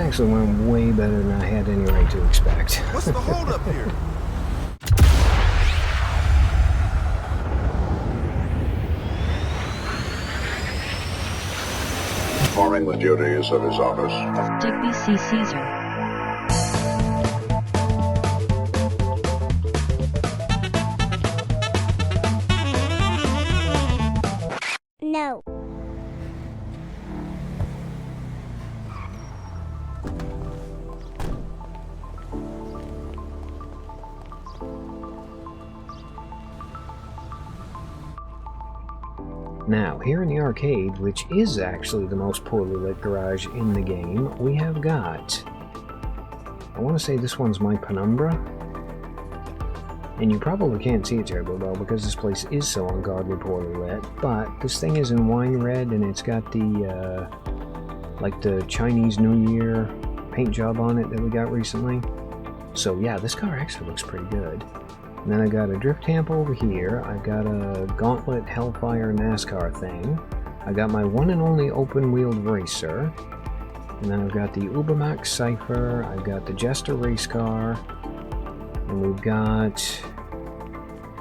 actually went way better than I had any right to expect. What's the holdup here? Performing the duties of his office. Digby C. Caesar. No. Now, here in the arcade, which is actually the most poorly lit garage in the game, we have got... I want to say this one's my penumbra. And you probably can't see it terribly well because this place is so ungodly poorly lit, but this thing is in wine red and it's got the, like the Chinese New Year paint job on it that we got recently. So yeah, this car actually looks pretty good. And then I got a drift tamp over here. I've got a Gauntlet Hellfire NASCAR thing. I got my one and only open-wheeled racer. And then I've got the Ubermax Cypher. I've got the Jester race car. And we've got...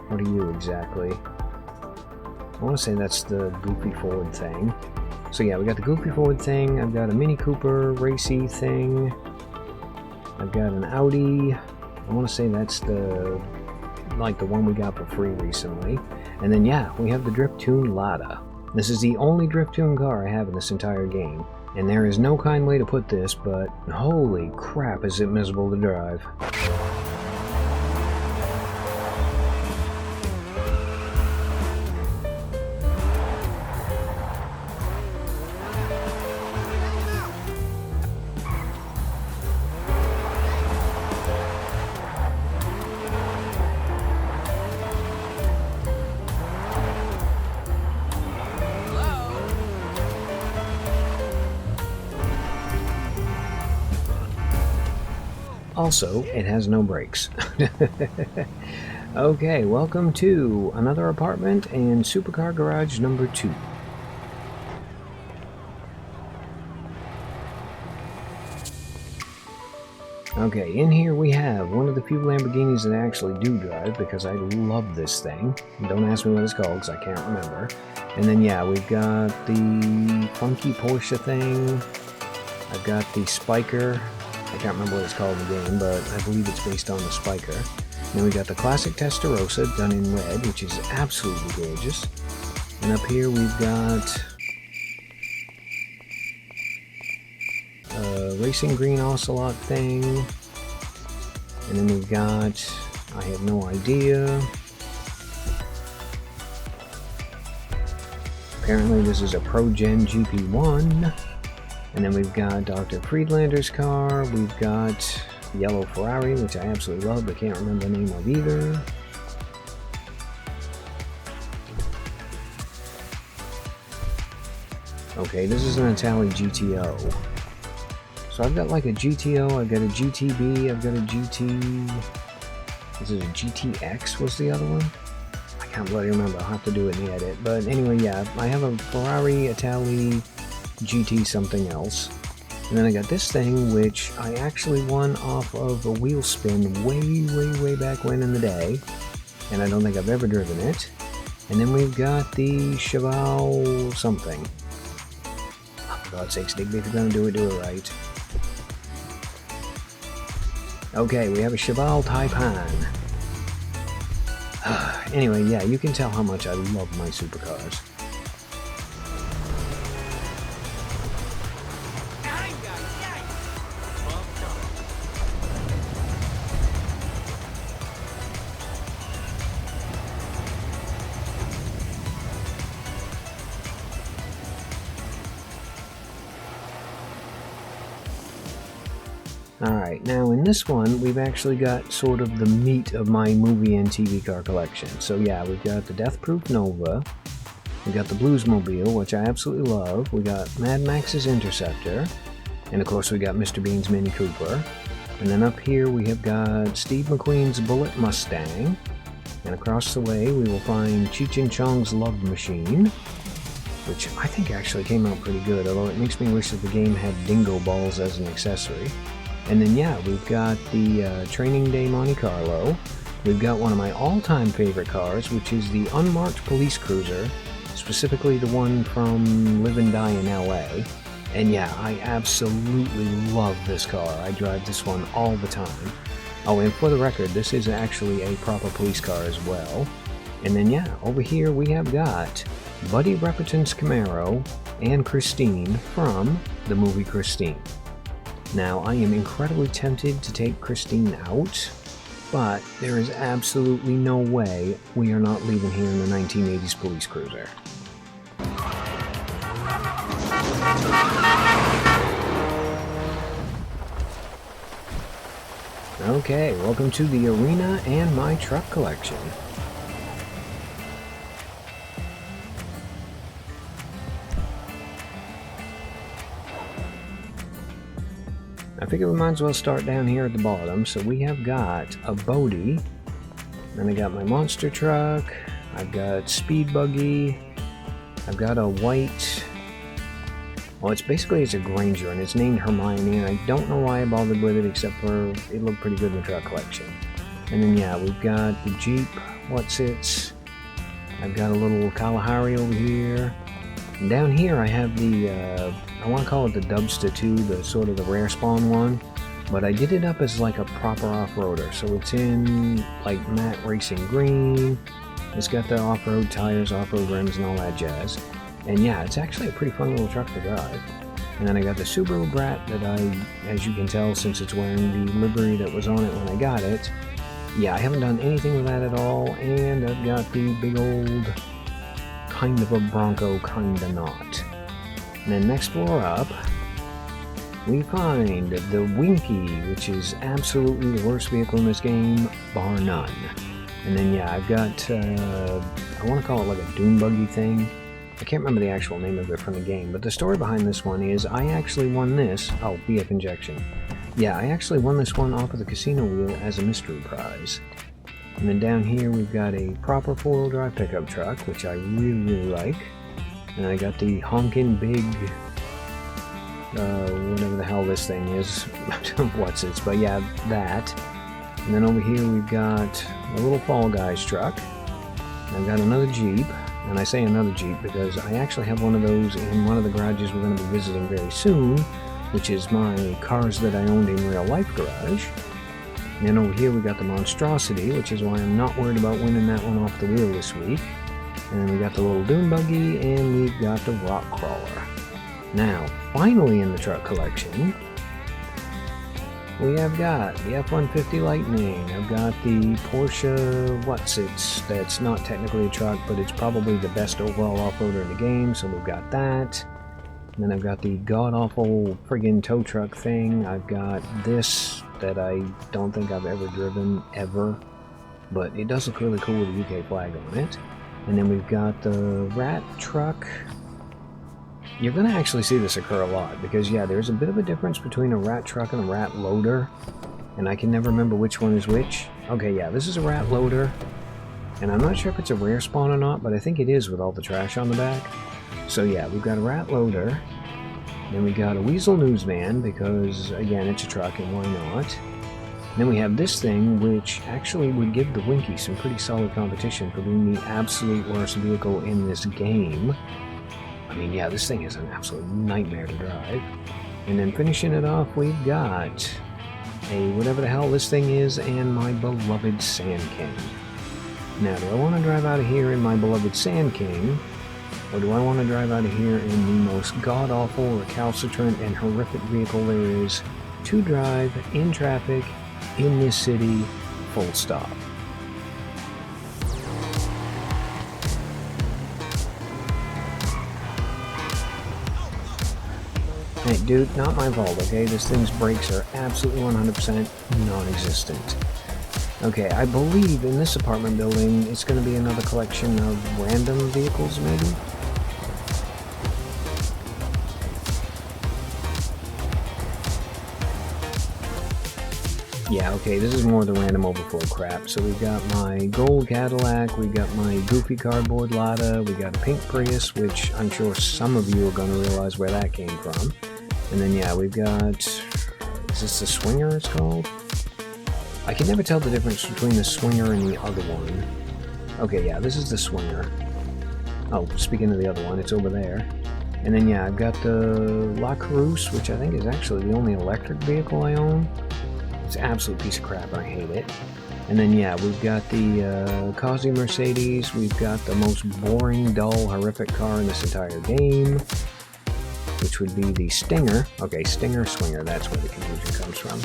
what are you exactly? I want to say that's the Goofy Ford thing. So yeah, we got the Goofy Ford thing. I've got a Mini Cooper racy thing. I've got an Audi. I want to say that's the... like the one we got for free recently. And then yeah, we have the Drift Tune Lada. This is the only Drift Tune car I have in this entire game. And there is no kind way to put this, but holy crap is it miserable to drive. Also, it has no brakes. Okay, welcome to another apartment and Supercar Garage number 2. Okay, in here we have one of the few Lamborghinis that I actually do drive because I love this thing. Don't ask me what it's called because I can't remember. And then yeah, we've got the funky Porsche thing. I've got the Spiker. I can't remember what it's called in the game, but I believe it's based on the Spiker. Then we got the classic Testarossa done in red, which is absolutely gorgeous. And up here we've got a racing green Ocelot thing. And then we've got, I have no idea. Apparently this is a Pro Gen GP1. And then we've got Dr. Friedlander's car, we've got the yellow Ferrari, which I absolutely love, but can't remember the name of either. Okay, this is an Italian GTO. So I've got like a GTO, I've got a GTB, I've got a GT... This is a GTX was the other one? I can't bloody remember, I'll have to do it in the edit. But anyway, yeah, I have a Ferrari Italy GT something else. And then I got this thing, which I actually won off of a wheel spin way back when in the day. And I don't think I've ever driven it. And then we've got the Cheval something. Oh, for God's sakes, Digby, if you're gonna do it right. Okay, we have a Cheval Taipan. Anyway, yeah, you can tell how much I love my supercars. Alright, now in this one, we've actually got sort of the meat of my movie and TV car collection. So yeah, we've got the Death Proof Nova, we got the Bluesmobile, which I absolutely love, we got Mad Max's Interceptor, and of course we got Mr. Bean's Mini Cooper. And then up here we have got Steve McQueen's Bullet Mustang, and across the way we will find Cheech and Chong's Love Machine. which I think actually came out pretty good, although it makes me wish that the game had dingo balls as an accessory. And then yeah, we've got the Training Day Monte Carlo. We've got one of my all-time favorite cars, which is the unmarked police cruiser, specifically the one from Live and Die in LA. And yeah, I absolutely love this car. I drive this one all the time. Oh, and for the record, this is actually a proper police car as well. And then yeah, over here we have got Buddy Repperton's Camaro and Christine from the movie Christine. Now, I am incredibly tempted to take Christine out, but there is absolutely no way we are not leaving here in the 1980s police cruiser. Okay, welcome to the arena and my truck collection. I figure we might as well start down here at the bottom. So we have got a Bodie, then I got my monster truck, I've got speed buggy, I've got a white, well, it's a Granger and it's named Hermione, and I don't know why I bothered with it except for it looked pretty good in the truck collection. And then yeah, we've got the Jeep Whatsits, I've got a little Kalahari over here, and down here I have the I want to call it the Dubsta 2, the sort of the rare spawn one, but I did it up as like a proper off-roader, so it's in like matte racing green, it's got the off-road tires, off-road rims and all that jazz, and yeah, it's actually a pretty fun little truck to drive. And then I got the Subaru Brat that I, as you can tell since it's wearing the livery that was on it when I got it, yeah, I haven't done anything with that at all, and I've got the big old kind of a Bronco, kinda not. And then next floor up, we find the Winky, which is absolutely the worst vehicle in this game, bar none. And then yeah, I've got, I want to call it like a dune buggy thing. I can't remember the actual name of it from the game, but the story behind this one is I actually won this, oh, BF injection. Yeah, I actually won this one off of the casino wheel as a mystery prize. And then down here we've got a proper four-wheel drive pickup truck, which I really like. And I got the honkin' big, whatever the hell this thing is, what's it, but yeah, that. And then over here we've got a little Fall Guys truck. I've got another Jeep, and I say another Jeep because I actually have one of those in one of the garages we're going to be visiting very soon, which is my cars that I owned in real life garage. And then over here we got the Monstrosity, which is why I'm not worried about winning that one off the wheel this week. And we got the little dune buggy, and we've got the rock crawler. Now, finally in the truck collection, we have got the F-150 Lightning. I've got the Porsche Whatsits. That's not technically a truck, but it's probably the best overall off-roader in the game, so we've got that. And then I've got the god-awful friggin' tow truck thing. I've got this that I don't think I've ever driven, ever, but it does look really cool with the UK flag on it. And then we've got the rat truck. You're going to actually see this occur a lot because, yeah, there's a bit of a difference between a rat truck and a rat loader, and I can never remember which one is which. Okay, yeah, this is a rat loader, and I'm not sure if it's a rare spawn or not, but I think it is with all the trash on the back. So, yeah, we've got a rat loader, then we got a Weasel Newsman because, again, it's a truck, and why not? Then we have this thing, which actually would give the Winky some pretty solid competition for being the absolute worst vehicle in this game. I mean, yeah, this thing is an absolute nightmare to drive. And then finishing it off, we've got a whatever the hell this thing is, and my beloved Sand King. Now, do I want to drive out of here in my beloved Sand King, or do I want to drive out of here in the most god-awful, recalcitrant, and horrific vehicle there is to drive in traffic in this city, full stop? Hey, dude, not my fault, okay? This thing's brakes are absolutely 100% non-existent. Okay, I believe in this apartment building, it's going to be another collection of random vehicles, maybe? Yeah, okay, this is more the random overflow crap. So we've got my gold Cadillac, we got my goofy cardboard Lada, we got a pink Prius, which I'm sure some of you are going to realize where that came from. And then, yeah, we've got... is this the Swinger it's called? I can never tell the difference between the Swinger and the other one. Okay, yeah, this is the Swinger. Oh, speaking of the other one, it's over there. And then, yeah, I've got the La Cruz, which I think is actually the only electric vehicle I own. It's an absolute piece of crap, and I hate it. And then, yeah, we've got the Cosy Mercedes. We've got the most boring, dull, horrific car in this entire game, which would be the Stinger. Okay, Stinger, Swinger, that's where the confusion comes from.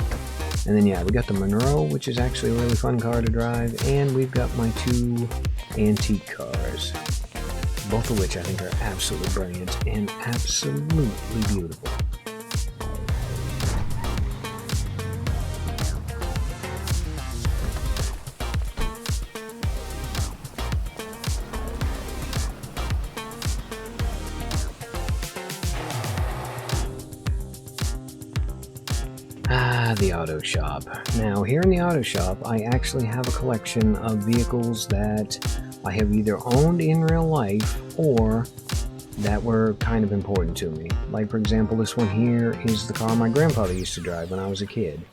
And then, yeah, we got the Monroe, which is actually a really fun car to drive. And we've got my two antique cars, both of which I think are absolutely brilliant and absolutely beautiful. The auto shop. Now, here in the auto shop, I actually have a collection of vehicles that I have either owned in real life or that were kind of important to me. Like, for example, this one here is the car my grandfather used to drive when I was a kid.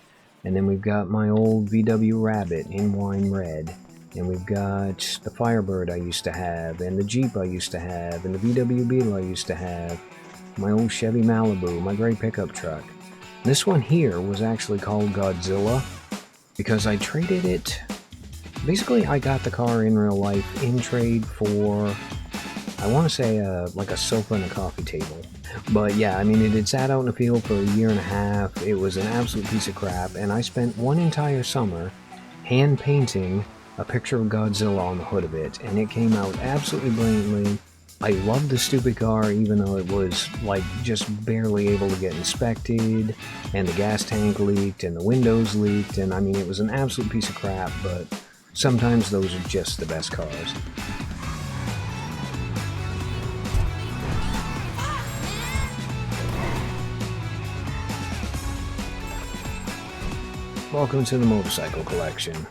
And then we've got my old VW Rabbit in wine red. And we've got the Firebird I used to have, and the Jeep I used to have, and the VW Beetle I used to have, my old Chevy Malibu, my gray pickup truck. This one here was actually called Godzilla because I traded it. Basically, I got the car in real life in trade for, I want to say, like a sofa and a coffee table. But yeah, I mean, it had sat out in the field for a year and a half. It was an absolute piece of crap, and I spent one entire summer hand painting a picture of Godzilla on the hood of it, and it came out absolutely brilliantly. I loved the stupid car, even though it was, like, just barely able to get inspected, and the gas tank leaked, and the windows leaked, and I mean, it was an absolute piece of crap, but sometimes those are just the best cars. Welcome to the motorcycle collection.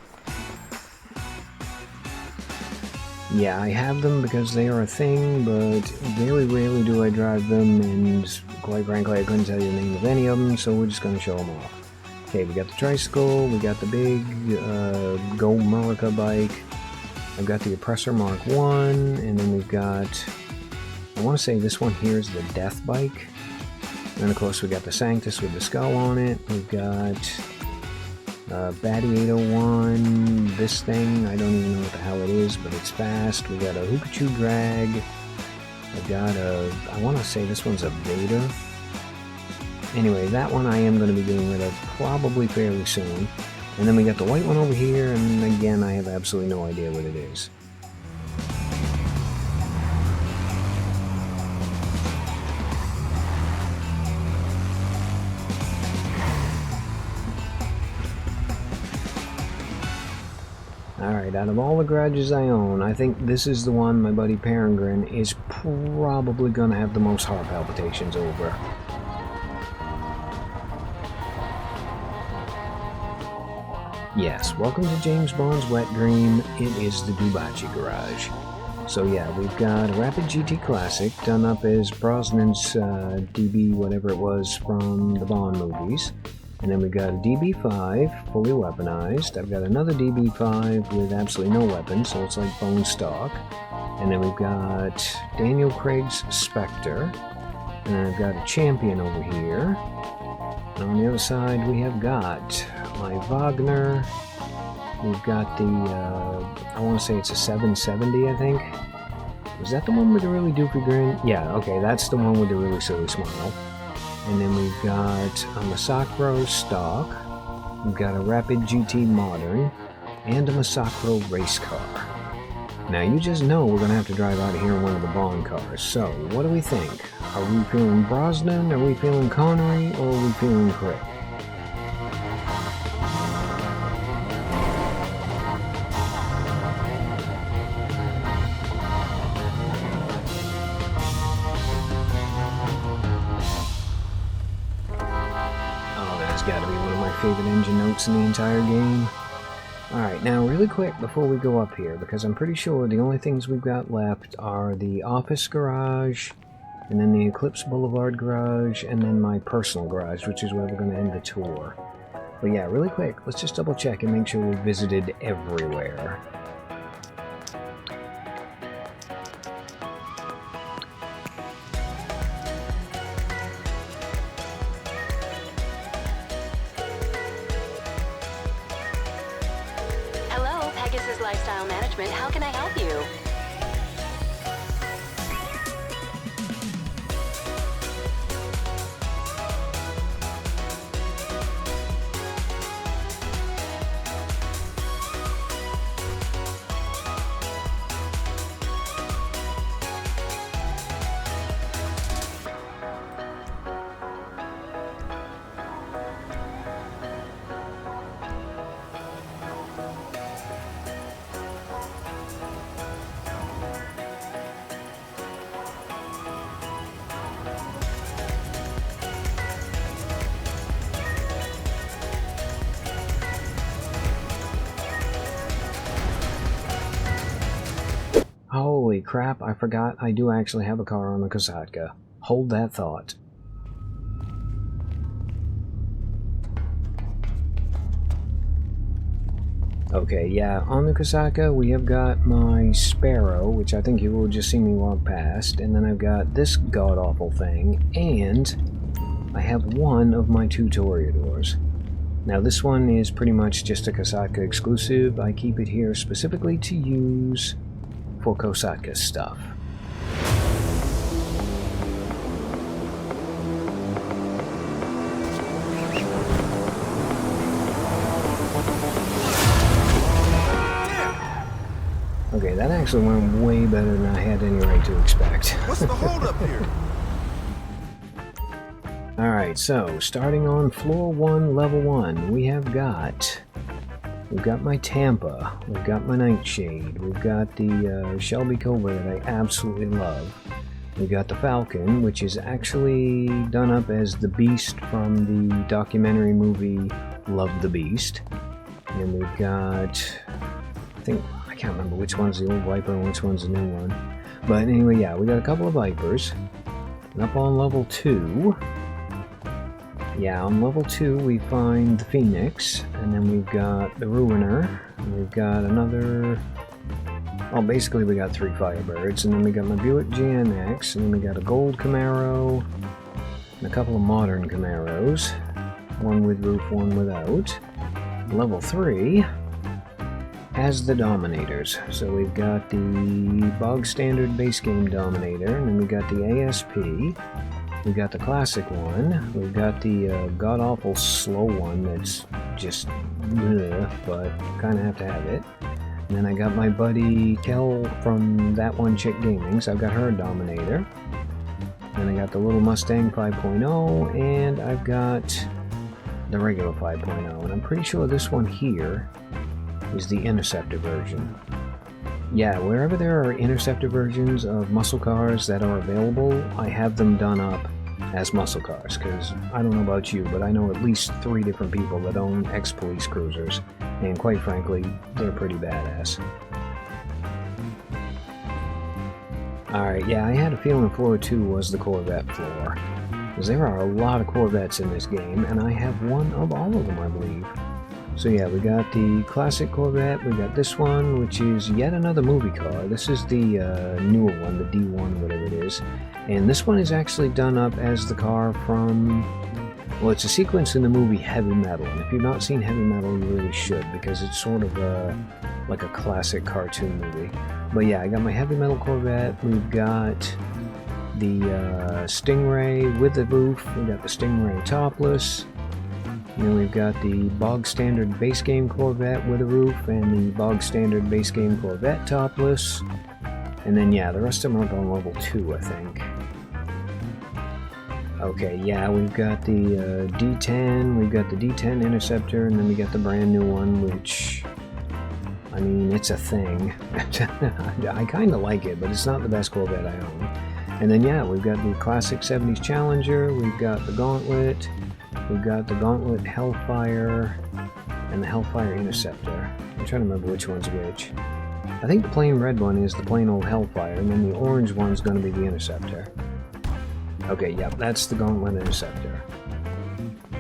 Yeah, I have them because they are a thing, but very rarely do I drive them, and quite frankly, I couldn't tell you the name of any of them, so we're just going to show them off. Okay, we got the tricycle, we got the big Gold Murica bike, I've got the Oppressor Mark 1, and then we've got, I want to say this one here is the Death bike, and then of course we got the Sanctus with the skull on it, we've got Batty 801, this thing, I don't even know what the hell it is, but it's fast. We got a Hookachoo Drag. I got a, I want to say this one's a Vader. Anyway, that one I am going to be getting rid of probably fairly soon. And then we got the white one over here, and again, I have absolutely no idea what it is. Alright, out of all the garages I own, I think this is the one my buddy Peregrine is probably going to have the most heart palpitations over. Yes, welcome to James Bond's Wet Dream. It is the Dubachi Garage. So yeah, we've got a Rapid GT Classic done up as Brosnan's DB, whatever it was, from the Bond movies. And then we've got a DB5, fully weaponized. I've got another DB5 with absolutely no weapons, so it's like bone stock. And then we've got Daniel Craig's Spectre. And then I've got a Champion over here. And on the other side, we have got my Wagner. We've got the, I want to say it's a 770, I think. Is that the one with the really doofy grin? Yeah, okay, that's the one with the really silly smile. And then we've got a Massacro stock, we've got a Rapid GT Modern, and a Massacro race car. Now you just know we're going to have to drive out of here in one of the Bond cars, so what do we think? Are we feeling Brosnan, are we feeling Connery, or are we feeling Craig? Got to be one of my favorite engine notes in the entire game. Alright, now really quick before we go up here, because I'm pretty sure the only things we've got left are the office garage, and then the Eclipse Boulevard garage, and then my personal garage, which is where we're going to end the tour. But yeah, really quick, let's just double check and make sure we've visited everywhere. Lifestyle Management, how can I help you? Holy crap, I forgot I do actually have a car on the Kosatka. Hold that thought. Okay, yeah, on the Kosatka we have got my Sparrow, which I think you will just see me walk past, and then I've got this god-awful thing, and I have one of my two Toreadors. Now this one is pretty much just a Kosatka exclusive. I keep it here specifically to use for Kosatka stuff. Okay, that actually went way better than I had any right to expect. What's the holdup here? Alright, so starting on floor 1, level 1, we've got my Tampa, we've got my Nightshade, we've got the Shelby Cobra that I absolutely love. We've got the Falcon, which is actually done up as the Beast from the documentary movie Love the Beast. And we've got, I can't remember which one's the old Viper and which one's the new one. But anyway, yeah, we got a couple of Vipers. And up on level 2, yeah, on level 2 we find the Phoenix, and then we've got the Ruiner, and we've got another, well, basically we got 3 Firebirds, and then we got my Buick GMX, and then we got a gold Camaro, and a couple of modern Camaros, one with roof, one without. Level 3 has the Dominators, so we've got the bog standard base game Dominator, and then we got the ASP. We got the classic one, we've got the god-awful slow one that's just bleh, but kind of have to have it. And then I got my buddy Kel from That One Chick Gaming, so I've got her Dominator. Then I got the little Mustang 5.0, and I've got the regular 5.0, and I'm pretty sure this one here is the Interceptor version. Yeah, wherever there are Interceptor versions of muscle cars that are available, I have them done up as muscle cars, because I don't know about you, but I know at least 3 different people that own ex-police cruisers, and quite frankly, they're pretty badass. Alright, yeah, I had a feeling floor 2 was the Corvette floor, because there are a lot of Corvettes in this game, and I have one of all of them, I believe. So yeah, we got the classic Corvette, we got this one, which is yet another movie car. This is the newer one, the D1, whatever it is. And this one is actually done up as the car from, well, it's a sequence in the movie Heavy Metal. And if you've not seen Heavy Metal, you really should, because it's sort of like a classic cartoon movie. But yeah, I got my Heavy Metal Corvette, we've got the Stingray with the roof, we got the Stingray topless. And then we've got the bog standard base game Corvette with a roof, and the bog standard base game Corvette topless. And then yeah, the rest of them are on level 2, I think. Okay, yeah, we've got the D10, we've got the D10 Interceptor, and then we got the brand new one, which, I mean, it's a thing. I kind of like it, but it's not the best Corvette I own. And then yeah, we've got the classic 70s Challenger, we've got the Gauntlet, we've got the Gauntlet Hellfire, and the Hellfire Interceptor. I'm trying to remember which one's which. I think the plain red one is the plain old Hellfire, and then the orange one's going to be the Interceptor. Okay, yep, that's the Gauntlet Interceptor.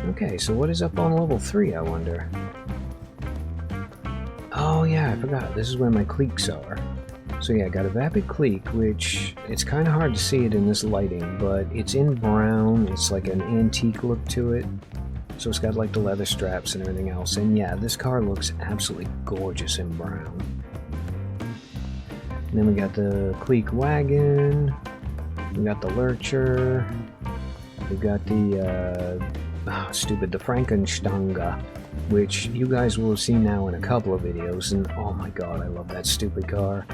Okay, so what is up on level 3, I wonder? Oh yeah, I forgot. This is where my cliques are. So yeah, I got a Vapid Clique, which it's kind of hard to see it in this lighting, but it's in brown. It's like an antique look to it. So it's got like the leather straps and everything else. And yeah, this car looks absolutely gorgeous in brown. And then we got the Clique Wagon. We got the Lurcher. We got the, the Frankenstange, which you guys will see now in a couple of videos. And oh my god, I love that stupid car.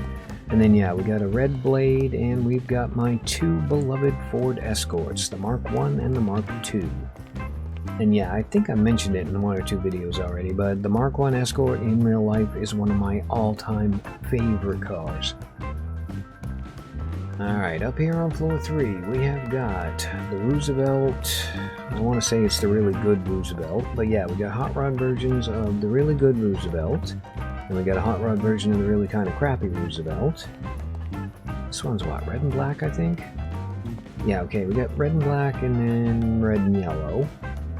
And then yeah, we got a Red Blade, and we've got my two beloved Ford Escorts, the Mark I and the Mark II. And yeah, I think I mentioned it in 1 or 2 videos already, but the Mark I Escort in real life is one of my all-time favorite cars. Alright, up here on floor 3, we have got the Roosevelt. I want to say it's the really good Roosevelt, but yeah, we got hot rod versions of the really good Roosevelt, and we got a hot rod version of the really kind of crappy Roosevelt. This one's what, red and black, I think? Yeah, okay, we got red and black and then red and yellow.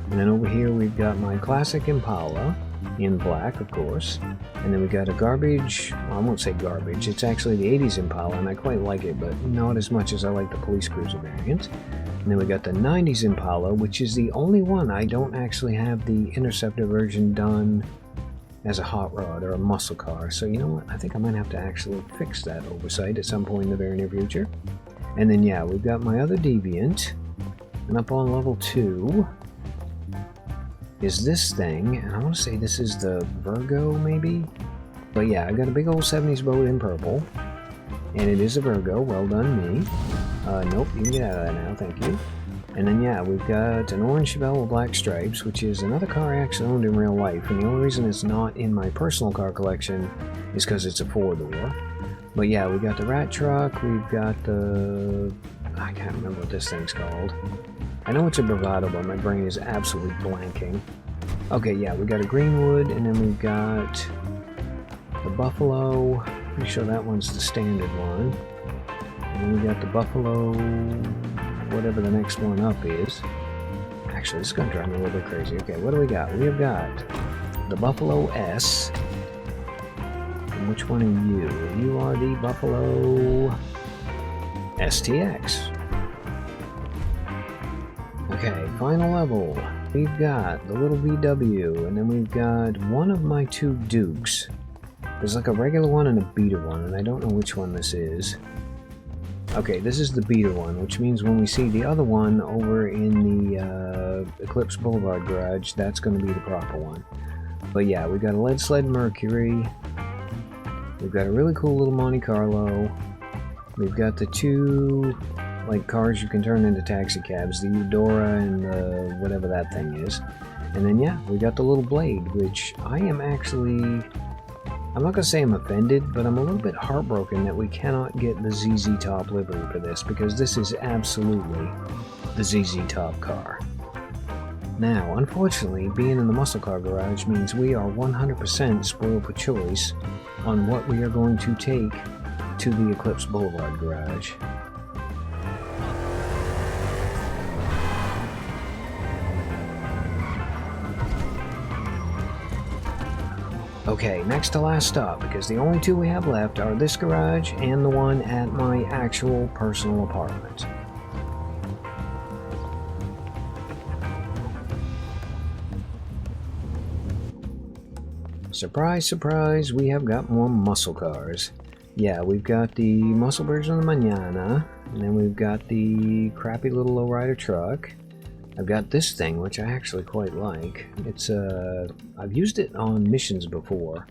And then over here we've got my classic Impala, in black, of course. And then we got a garbage, well, I won't say garbage, it's actually the 80s Impala, and I quite like it, but not as much as I like the police cruiser variant. And then we got the 90s Impala, which is the only one I don't actually have the Interceptor version done as a hot rod or a muscle car. So you know what, I think I might have to actually fix that oversight at some point in the very near future. And then yeah, we've got my other Deviant, and up on level 2 is this thing, and I want to say this is the Virgo, maybe? But yeah, I got a big old 70s boat in purple, and it is a Virgo, well done me. Nope, you can get out of that now, thank you. And then yeah, we've got an orange Chevelle with black stripes, which is another car I actually owned in real life, and the only reason it's not in my personal car collection is because it's a 4-door. But yeah, we got the rat truck, we've got the... I can't remember what this thing's called. I know it's a Bravado, but my brain is absolutely blanking. Okay, yeah, we got a Greenwood, and then we've got the Buffalo. Pretty sure that one's the standard one. And then we got the Buffalo, whatever the next one up is. Actually, this is going to drive me a little bit crazy. Okay, what do we got? We have got the Buffalo S. And which one are you? You are the Buffalo STX. Okay, final level. We've got the little VW, and then we've got one of my 2 Dukes. There's like a regular one and a beater one, and I don't know which one this is. Okay, this is the beater one, which means when we see the other one over in the Eclipse Boulevard garage, that's going to be the proper one. But yeah, we've got a Lead Sled Mercury. We've got a really cool little Monte Carlo. We've got the 2... like cars you can turn into taxi cabs, the Eudora and the whatever that thing is. And then yeah, we got the little Blade, which I am actually, I'm not gonna say I'm offended, but I'm a little bit heartbroken that we cannot get the ZZ Top livery for this, because this is absolutely the ZZ Top car. Now, unfortunately, being in the muscle car garage means we are 100% spoiled for choice on what we are going to take to the Eclipse Boulevard garage. Okay, next to last stop, because the only 2 we have left are this garage and the one at my actual personal apartment. Surprise, surprise, we have got more muscle cars. Yeah, we've got the muscle version of the Manana, and then we've got the crappy little lowrider truck. I've got this thing, which I actually quite like. It's, I've used it on missions before.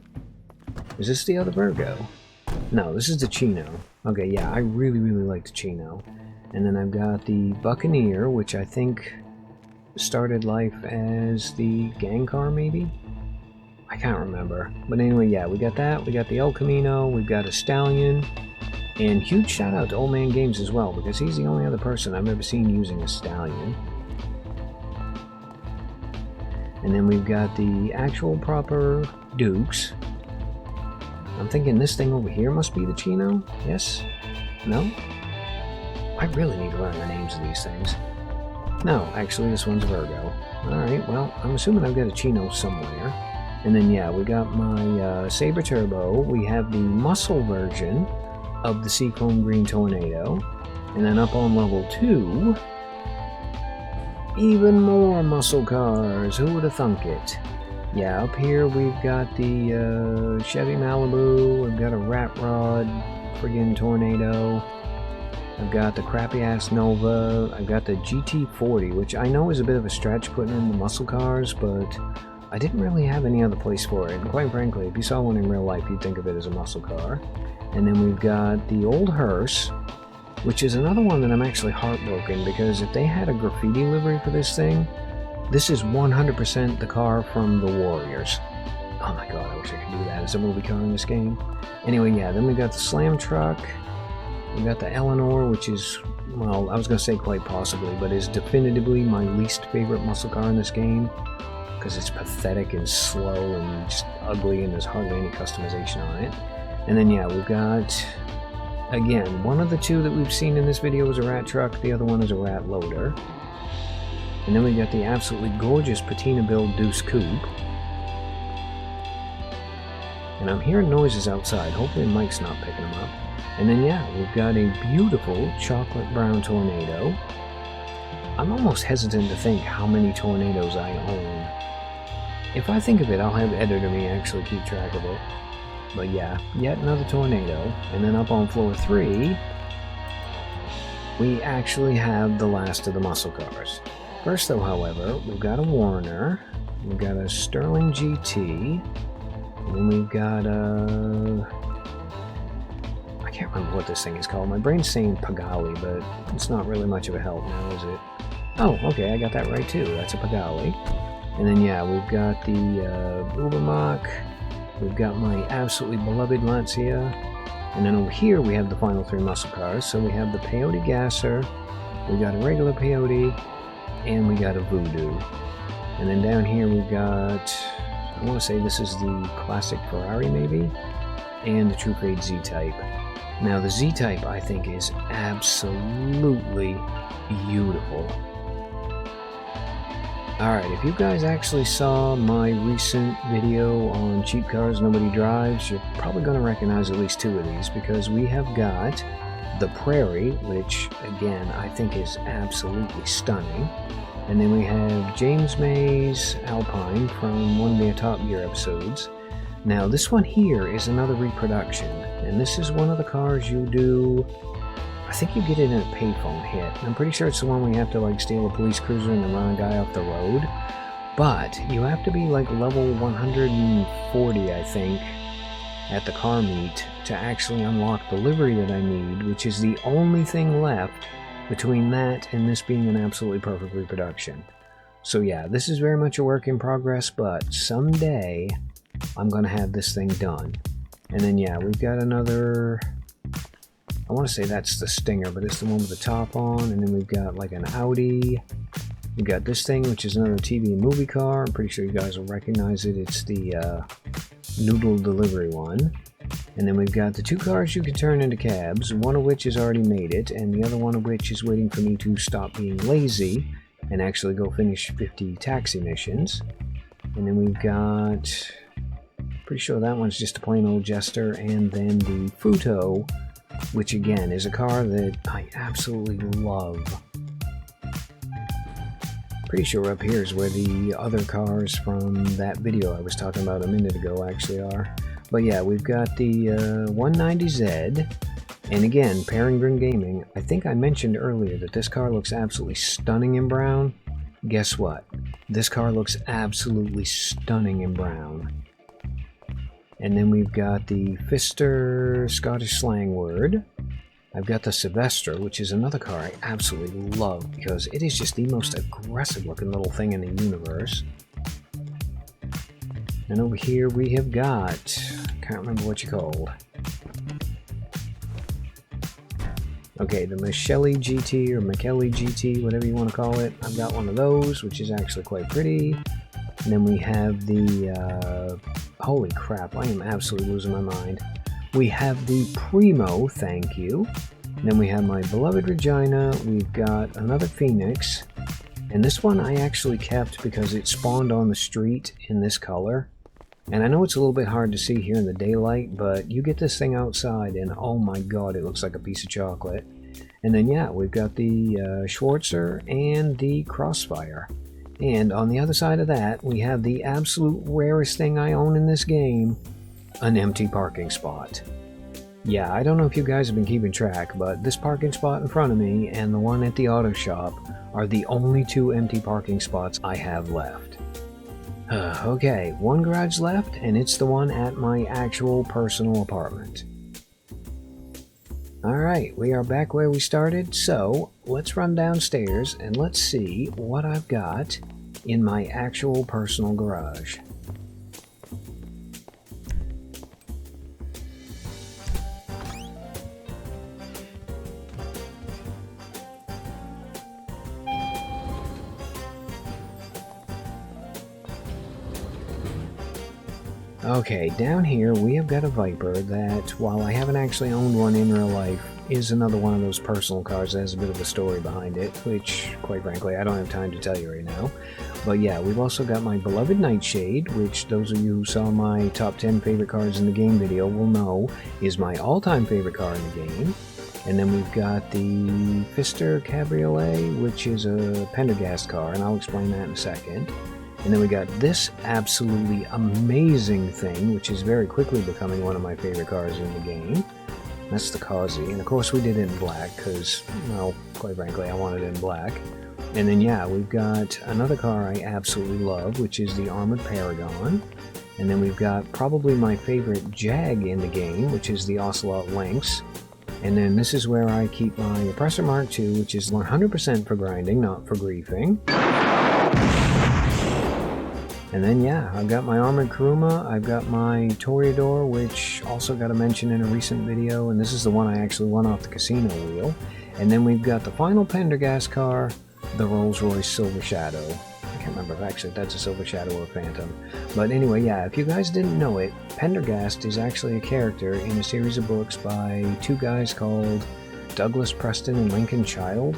Is this the other Virgo? No, this is the Chino. Okay, yeah, I really, really like the Chino. And then I've got the Buccaneer, which I think started life as the gang car, maybe? I can't remember. But anyway, yeah, we got that. We got the El Camino. We've got a Stallion. And huge shout out to Old Man Games as well, because he's the only other person I've ever seen using a Stallion. And then we've got the actual proper Dukes. I'm thinking this thing over here must be the Chino. Yes? No? I really need to learn the names of these things. No, actually this one's Virgo. Alright, well, I'm assuming I've got a Chino somewhere. And then yeah, we got my Sabre Turbo. We have the muscle version of the Seafoam Green Tornado. And then up on level 2, even more muscle cars. Who would have thunk it? Yeah, up here we've got the Chevy Malibu. We've got a Rat Rod friggin' Tornado. I've got the crappy-ass Nova. I've got the GT40, which I know is a bit of a stretch putting in the muscle cars, but I didn't really have any other place for it. And quite frankly, if you saw one in real life, you'd think of it as a muscle car. And then we've got the old hearse, which is another one that I'm actually heartbroken, because if they had a graffiti livery for this thing, this is 100% the car from the Warriors. Oh my god, I wish I could do that as a movie car in this game. Anyway, yeah, then we got the Slam Truck. We got the Eleanor, which is, well, I was going to say quite possibly, but is definitively my least favorite muscle car in this game, because it's pathetic and slow and just ugly, and there's hardly any customization on it. And then yeah, we've got, again, one of the two that we've seen in this video is a Rat Truck, the other one is a Rat Loader. And then we got the absolutely gorgeous patina build Deuce Coupe. And I'm hearing noises outside, hopefully Mike's not picking them up. And then yeah, we've got a beautiful chocolate brown Tornado. I'm almost hesitant to think how many Tornadoes I own. If I think of it, I'll have Editor Me actually keep track of it. But yeah, yet another Tornado. And then up on floor 3, we actually have the last of the muscle cars. First though, however, we've got a Warner, we've got a Sterling GT, and then we've got a... I can't remember what this thing is called. My brain's saying Pagali, but it's not really much of a help now, is it? Oh, okay, I got that right too. That's a Pagali. And then yeah, we've got the Ubermacht. We've got my absolutely beloved Lancia. And then over here we have the final 3 muscle cars. So we have the Peyote Gasser, we got a regular Peyote, and we got a Voodoo. And then down here we've got, I want to say this is the classic Ferrari maybe, and the True Fade Z-Type. Now the Z-Type I think is absolutely beautiful. Alright, if you guys actually saw my recent video on cheap cars nobody drives, you're probably going to recognize at least 2 of these, because we have got the Prairie, which again I think is absolutely stunning. And then we have James May's Alpine from one of their Top Gear episodes. Now this one here is another reproduction, and this is one of the cars you do, I think you get it in a payphone hit. I'm pretty sure it's the one where you have to like steal a police cruiser and then run a guy off the road. But you have to be like level 140, I think, at the car meet to actually unlock the livery that I need, which is the only thing left between that and this being an absolutely perfect reproduction. So yeah, this is very much a work in progress, but someday I'm going to have this thing done. And then yeah, we've got another, I want to say that's the Stinger, but it's the one with the top on. And then we've got like an Audi. We've got this thing, which is another TV and movie car. I'm pretty sure you guys will recognize it. It's the Noodle Delivery one. And then we've got the 2 cars you can turn into cabs, one of which has already made it, and the other one of which is waiting for me to stop being lazy and actually go finish 50 taxi missions. And then we've got, pretty sure that one's just a plain old Jester, and then the Futo, which again is a car that I absolutely love. Pretty sure up here is where the other cars from that video I was talking about a minute ago actually are. But yeah, we've got the 190Z, and again, Peregrine Gaming. I think I mentioned earlier that this car looks absolutely stunning in brown. Guess what? This car looks absolutely stunning in brown. And then we've got the Pfister Scottish slang word. I've got the Sylvester, which is another car I absolutely love because it is just the most aggressive looking little thing in the universe. And over here we have got, can't remember what you called. Okay, the Michele GT or Michele GT, whatever you want to call it. I've got one of those, which is actually quite pretty. And then we have the, holy crap, I am absolutely losing my mind. We have the Primo, thank you. And then we have my beloved Regina. We've got another Phoenix. And this one I actually kept because it spawned on the street in this color. And I know it's a little bit hard to see here in the daylight, but you get this thing outside and oh my god, it looks like a piece of chocolate. And then yeah, we've got the Schwarzer and the Crossfire. And on the other side of that, we have the absolute rarest thing I own in this game, an empty parking spot. Yeah, I don't know if you guys have been keeping track, but this parking spot in front of me and the one at the auto shop are the only two empty parking spots I have left. Okay, one garage left, and it's the one at my actual personal apartment. Alright, we are back where we started, so let's run downstairs and let's see what I've got in my actual personal garage. Okay, down here we have got a Viper that, while I haven't actually owned one in real life, is another one of those personal cars that has a bit of a story behind it, which, quite frankly, I don't have time to tell you right now. But yeah, we've also got my beloved Nightshade, which those of you who saw my top 10 favorite cars in the game video will know is my all-time favorite car in the game. And then we've got the Pfister Cabriolet, which is a Pendergast car, and I'll explain that in a second. And then we got this absolutely amazing thing, which is very quickly becoming one of my favorite cars in the game. That's the Causey, and of course we did it in black, because, well, quite frankly, I wanted it in black. And then yeah, we've got another car I absolutely love, which is the Armored Paragon. And then we've got probably my favorite Jag in the game, which is the Ocelot Lynx. And then this is where I keep my Oppressor Mark II, which is 100% for grinding, not for griefing. And then yeah, I've got my Armored Kuruma, I've got my Toreador, which also got a mention in a recent video, and this is the one I actually won off the casino wheel. And then we've got the final Pendergast car, the Rolls-Royce Silver Shadow. I can't remember if actually that's a Silver Shadow or a Phantom. But anyway, yeah, if you guys didn't know it, Pendergast is actually a character in a series of books by two guys called Douglas Preston and Lincoln Child.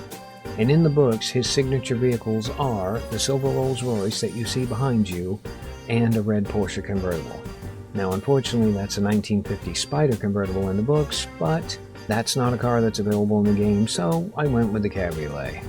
And in the books, his signature vehicles are the silver Rolls-Royce that you see behind you and a red Porsche convertible. Now, unfortunately, that's a 1950 Spider convertible in the books, but that's not a car that's available in the game, so I went with the Cabriolet.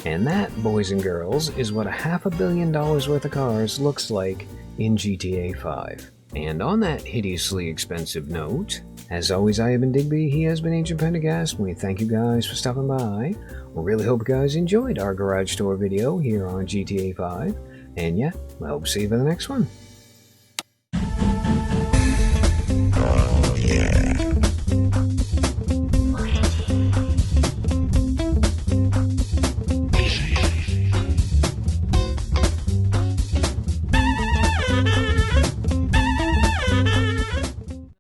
And that, boys and girls, is what $500 million worth of cars looks like in GTA 5. And on that hideously expensive note, as always, I have been Digby, he has been Agent Pendergast, and we thank you guys for stopping by. We really hope you guys enjoyed our garage tour video here on GTA 5, and yeah, I hope to see you for the next one.